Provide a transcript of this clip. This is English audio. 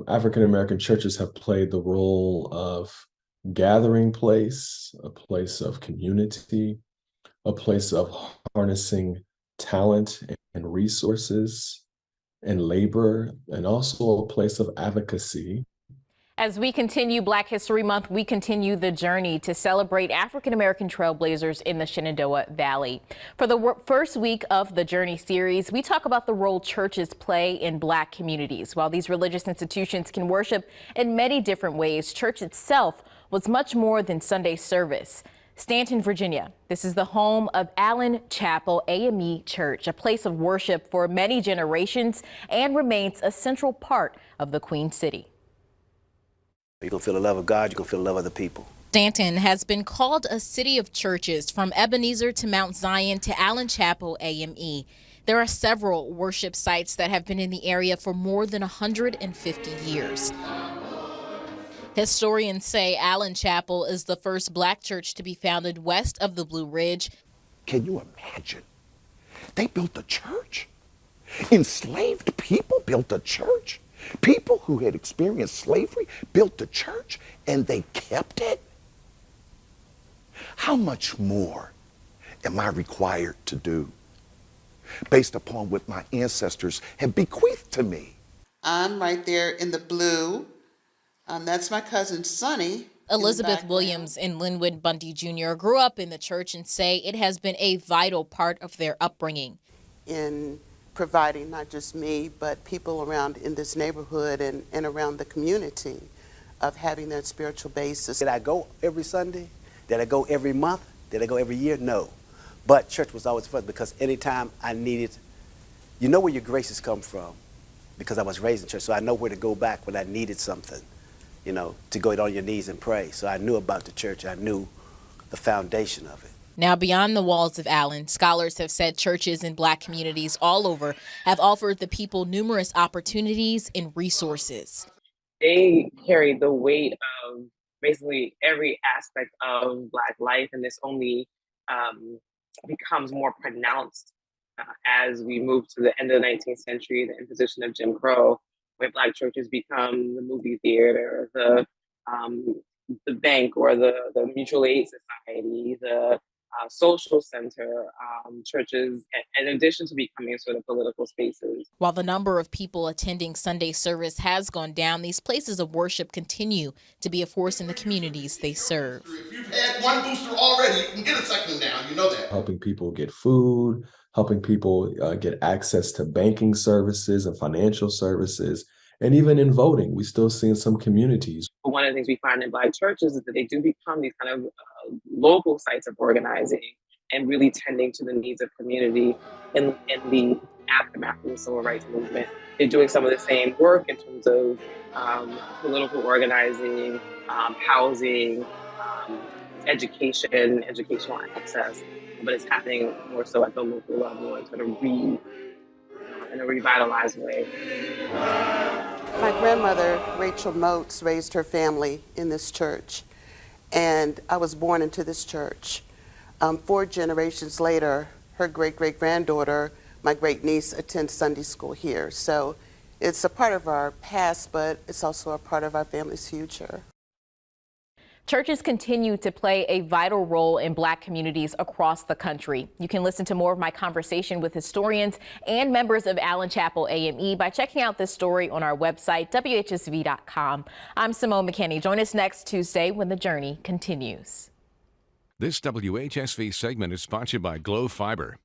African American churches have played the role of gathering place, a place of community, a place of harnessing talent and resources and labor, and also a place of advocacy. As we continue Black History Month, we continue the journey to celebrate African American trailblazers in the Shenandoah Valley. For the first week of the Journey series, we talk about the role churches play in Black communities. While these religious institutions can worship in many different ways, church itself was much more than Sunday service. Stanton, Virginia. This is the home of Allen Chapel AME Church, a place of worship for many generations and remains a central part of the Queen City. You're going to feel the love of God, you're going to feel the love of the people. Stanton has been called a city of churches, from Ebenezer to Mount Zion to Allen Chapel AME. There are several worship sites that have been in the area for more than 150 years. Historians say Allen Chapel is the first Black church to be founded west of the Blue Ridge. Can you imagine? They built a church. Enslaved people built a church. People who had experienced slavery built a church, and they kept it. How much more am I required to do based upon what my ancestors have bequeathed to me? I'm right there in the blue. That's my cousin Sonny. Elizabeth Williams and Linwood Bundy Jr. grew up in the church and say it has been a vital part of their upbringing. In providing not just me, but people around in this neighborhood and around the community of having that spiritual basis. Did I go every Sunday? Did I go every month? Did I go every year? No. But church was always fun because anytime I needed, you know where your graces come from, because I was raised in church, so I know where to go back when I needed something, you know, to go on your knees and pray. So I knew about the church. I knew the foundation of it. Now, beyond the walls of Allen, scholars have said churches in Black communities all over have offered the people numerous opportunities and resources. They carry the weight of basically every aspect of Black life, and this only becomes more pronounced as we move to the end of the 19th century, the imposition of Jim Crow, where Black churches become the movie theater, the bank, or the mutual aid society, the social center, churches, in addition to becoming sort of political spaces. While the number of people attending Sunday service has gone down, these places of worship continue to be a force in the communities they serve. If you've had one booster already, you can get a second now, you know that. Helping people get food, helping people get access to banking services and financial services. And even in voting, we still see in some communities. One of the things we find in Black churches is that they do become these kind of local sites of organizing and really tending to the needs of community in the aftermath of the civil rights movement. They're doing some of the same work in terms of political organizing, housing, education, educational access, but it's happening more so at the local level and sort of in a revitalized way. My grandmother, Rachel Moats, raised her family in this church, and I was born into this church. 4 generations later, her great-great-granddaughter, my great-niece, attends Sunday school here. So it's a part of our past, but it's also a part of our family's future. Churches continue to play a vital role in Black communities across the country. You can listen to more of my conversation with historians and members of Allen Chapel AME by checking out this story on our website, WHSV.com. I'm Simone McKinney. Join us next Tuesday when the journey continues. This WHSV segment is sponsored by Glow Fiber.